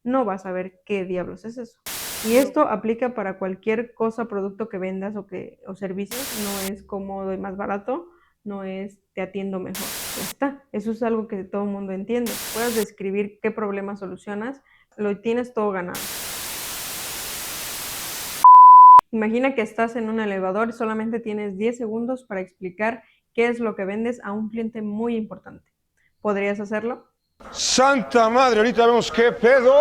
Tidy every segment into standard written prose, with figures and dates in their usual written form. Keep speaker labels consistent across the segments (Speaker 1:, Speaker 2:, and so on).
Speaker 1: no vas a ver qué diablos es eso. Y esto aplica para cualquier cosa, producto que vendas o servicios. No es cómodo y más barato, no es te atiendo mejor. Ya está. Eso es algo que todo el mundo entiende. Puedes describir qué problema solucionas, lo tienes todo ganado. Imagina que estás en un elevador y solamente tienes 10 segundos para explicar qué es lo que vendes a un cliente muy importante. ¿Podrías hacerlo?
Speaker 2: Santa madre, ahorita vemos qué pedo.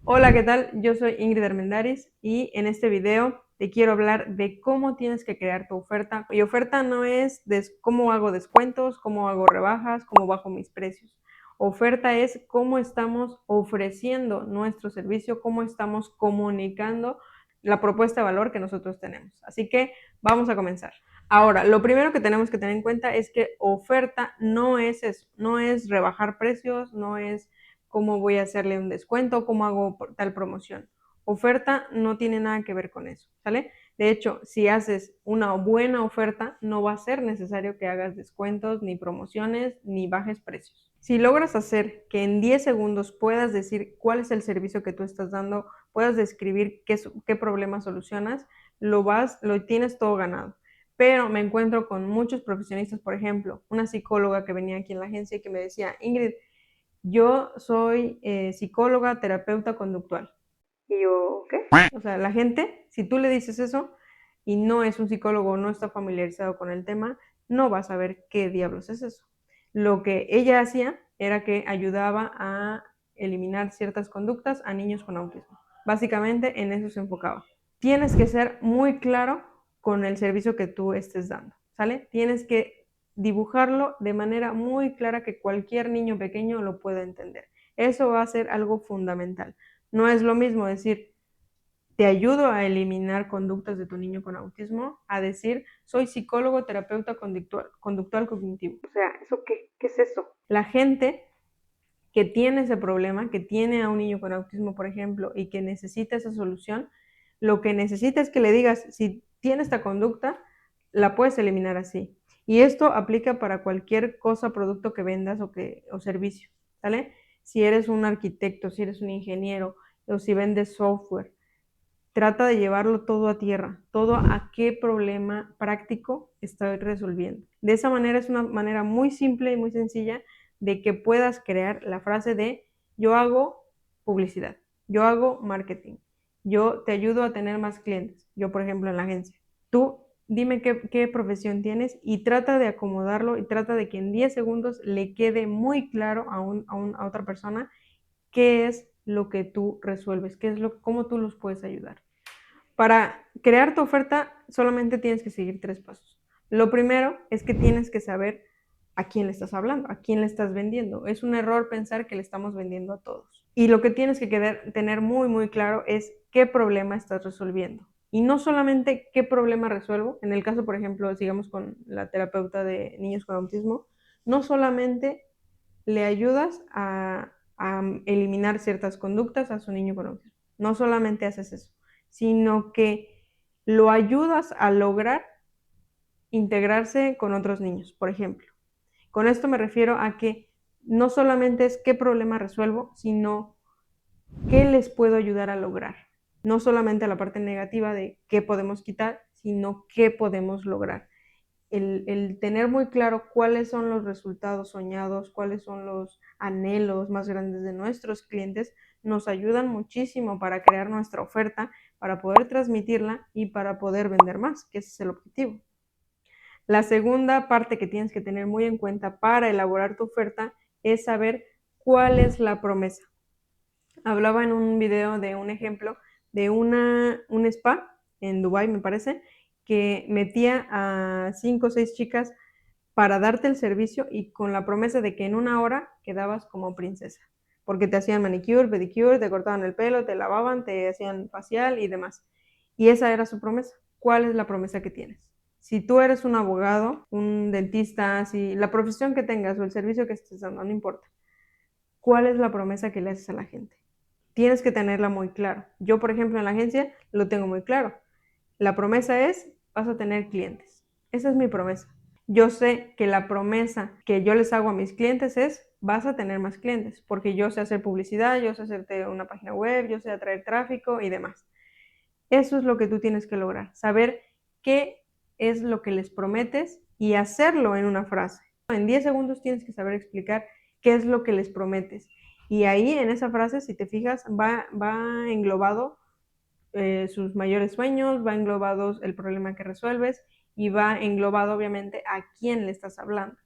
Speaker 1: Hola, ¿qué tal? Yo soy Ingrid Armendáriz y en este video te quiero hablar de cómo tienes que crear tu oferta. Y oferta no es cómo hago descuentos, cómo hago rebajas, cómo bajo mis precios. Oferta es cómo estamos ofreciendo nuestro servicio, cómo estamos comunicando la propuesta de valor que nosotros tenemos. Así que vamos a comenzar. Ahora, lo primero que tenemos que tener en cuenta es que oferta no es eso, no es rebajar precios, no es cómo voy a hacerle un descuento, cómo hago tal promoción. Oferta no tiene nada que ver con eso, ¿sale? De hecho, si haces una buena oferta, no va a ser necesario que hagas descuentos, ni promociones, ni bajes precios. Si logras hacer que en 10 segundos puedas decir cuál es el servicio que tú estás dando, puedas describir qué problema solucionas, lo tienes todo ganado. Pero me encuentro con muchos profesionistas, por ejemplo, una psicóloga que venía aquí en la agencia y que me decía, Ingrid, yo soy psicóloga, terapeuta conductual. Y yo, ¿qué? O sea, la gente, si tú le dices eso y no es un psicólogo o no está familiarizado con el tema, no va a saber qué diablos es eso. Lo que ella hacía era que ayudaba a eliminar ciertas conductas a niños con autismo. Básicamente en eso se enfocaba. Tienes que ser muy claro con el servicio que tú estés dando, ¿sale? Tienes que dibujarlo de manera muy clara que cualquier niño pequeño lo pueda entender. Eso va a ser algo fundamental. No es lo mismo decir, te ayudo a eliminar conductas de tu niño con autismo, a decir, soy psicólogo, terapeuta conductual cognitivo. O sea, ¿eso qué es eso? La gente que tiene ese problema, que tiene a un niño con autismo, por ejemplo, y que necesita esa solución, lo que necesita es que le digas, si tiene esta conducta, la puedes eliminar así. Y esto aplica para cualquier cosa, producto que vendas o servicio, ¿sale? Si eres un arquitecto, si eres un ingeniero o si vendes software, trata de llevarlo todo a tierra, todo a qué problema práctico estoy resolviendo. De esa manera es una manera muy simple y muy sencilla de que puedas crear la frase de yo hago publicidad, yo hago marketing, yo te ayudo a tener más clientes, yo por ejemplo en la agencia. Tú dime qué profesión tienes y trata de acomodarlo y trata de que en 10 segundos le quede muy claro a otra persona qué es lo que tú resuelves, cómo tú los puedes ayudar. Para crear tu oferta solamente tienes que seguir 3 pasos. Lo primero es que tienes que saber a quién le estás hablando, a quién le estás vendiendo. Es un error pensar que le estamos vendiendo a todos. Y lo que tienes que tener muy, muy claro es qué problema estás resolviendo. Y no solamente qué problema resuelvo, en el caso, por ejemplo, sigamos con la terapeuta de niños con autismo, no solamente le ayudas a eliminar ciertas conductas a su niño con autismo, no solamente haces eso, sino que lo ayudas a lograr integrarse con otros niños, por ejemplo. Con esto me refiero a que no solamente es qué problema resuelvo, sino qué les puedo ayudar a lograr. No solamente la parte negativa de qué podemos quitar, sino qué podemos lograr. El tener muy claro cuáles son los resultados soñados, cuáles son los anhelos más grandes de nuestros clientes, nos ayudan muchísimo para crear nuestra oferta, para poder transmitirla y para poder vender más, que ese es el objetivo. La segunda parte que tienes que tener muy en cuenta para elaborar tu oferta es saber cuál es la promesa. Hablaba en un video de un ejemplo de un spa en Dubái, me parece, que metía a 5 o 6 chicas para darte el servicio y con la promesa de que en una hora quedabas como princesa. Porque te hacían manicure, pedicure, te cortaban el pelo, te lavaban, te hacían facial y demás. Y esa era su promesa. ¿Cuál es la promesa que tienes? Si tú eres un abogado, un dentista, si la profesión que tengas o el servicio que estés dando, no importa. ¿Cuál es la promesa que le haces a la gente? Tienes que tenerla muy clara. Yo, por ejemplo, en la agencia lo tengo muy claro. La promesa es, vas a tener clientes. Esa es mi promesa. Yo sé que la promesa que yo les hago a mis clientes es, vas a tener más clientes, porque yo sé hacer publicidad, yo sé hacerte una página web, yo sé atraer tráfico y demás. Eso es lo que tú tienes que lograr, saber qué es lo que les prometes y hacerlo en una frase. En 10 segundos tienes que saber explicar qué es lo que les prometes. Y ahí en esa frase, si te fijas, va englobado sus mayores sueños, va englobado el problema que resuelves y va englobado obviamente a quién le estás hablando.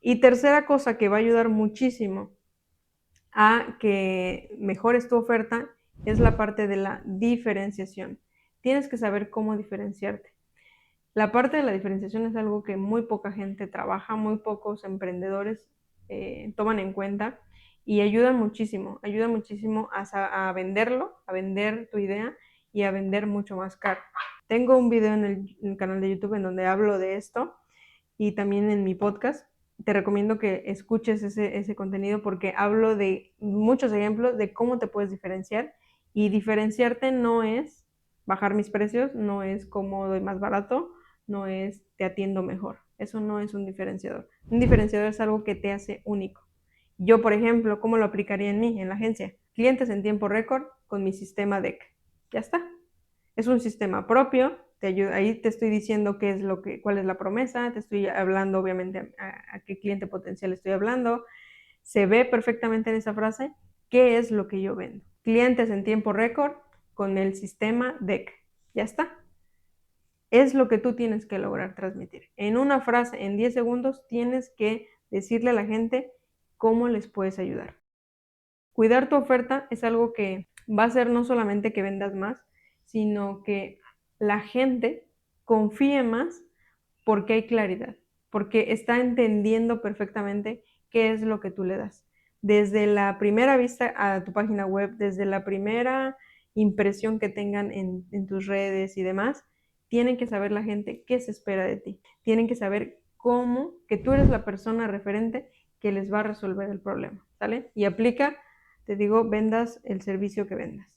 Speaker 1: Y tercera cosa que va a ayudar muchísimo a que mejores tu oferta es la parte de la diferenciación. Tienes que saber cómo diferenciarte. La parte de la diferenciación es algo que muy poca gente trabaja, muy pocos emprendedores toman en cuenta y ayuda muchísimo a venderlo, a vender tu idea y a vender mucho más caro. Tengo un video en el canal de YouTube en donde hablo de esto y también en mi podcast. Te recomiendo que escuches ese contenido porque hablo de muchos ejemplos de cómo te puedes diferenciar y diferenciarte no es bajar mis precios, no es cómo doy más barato, no es te atiendo mejor. Eso no es un diferenciador. Un diferenciador es algo que te hace único. Yo, por ejemplo, ¿cómo lo aplicaría en mí, en la agencia? Clientes en tiempo récord con mi sistema DEC. Ya está. Es un sistema propio, te ayuda, ahí te estoy diciendo qué es cuál es la promesa, te estoy hablando obviamente a qué cliente potencial estoy hablando, se ve perfectamente en esa frase qué es lo que yo vendo. Clientes en tiempo récord con el sistema DEC. Ya está. Es lo que tú tienes que lograr transmitir. En una frase, en 10 segundos, tienes que decirle a la gente cómo les puedes ayudar. Cuidar tu oferta es algo que va a hacer no solamente que vendas más, sino que la gente confíe más porque hay claridad, porque está entendiendo perfectamente qué es lo que tú le das. Desde la primera vista a tu página web, desde la primera impresión que tengan en tus redes y demás, tienen que saber la gente qué se espera de ti. Tienen que saber cómo, que tú eres la persona referente que les va a resolver el problema, ¿sale? Y aplica, te digo, vendas el servicio que vendas.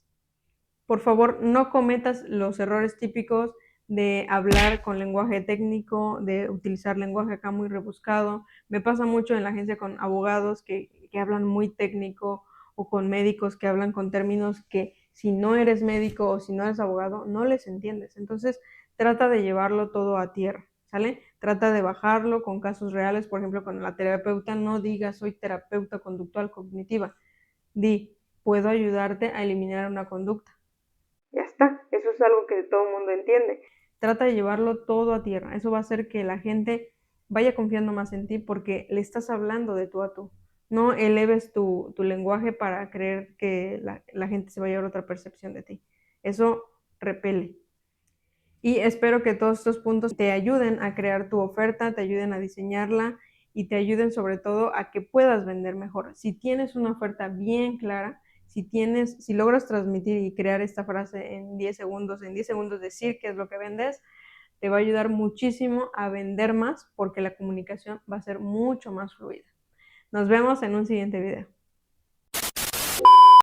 Speaker 1: Por favor, no cometas los errores típicos de hablar con lenguaje técnico, de utilizar lenguaje acá muy rebuscado. Me pasa mucho en la agencia con abogados que hablan muy técnico o con médicos que hablan con términos que si no eres médico o si no eres abogado, no les entiendes. Entonces, trata de llevarlo todo a tierra, ¿sale? Trata de bajarlo con casos reales. Por ejemplo, con la terapeuta, no digas soy terapeuta conductual cognitiva. Di, puedo ayudarte a eliminar una conducta. Ya está, eso es algo que todo el mundo entiende. Trata de llevarlo todo a tierra. Eso va a hacer que la gente vaya confiando más en ti porque le estás hablando de tú a tú. No eleves tu lenguaje para creer que la gente se va a llevar otra percepción de ti. Eso repele. Y espero que todos estos puntos te ayuden a crear tu oferta, te ayuden a diseñarla y te ayuden sobre todo a que puedas vender mejor. Si tienes una oferta bien clara, si logras transmitir y crear esta frase en 10 segundos decir qué es lo que vendes, te va a ayudar muchísimo a vender más porque la comunicación va a ser mucho más fluida. Nos vemos en un siguiente video.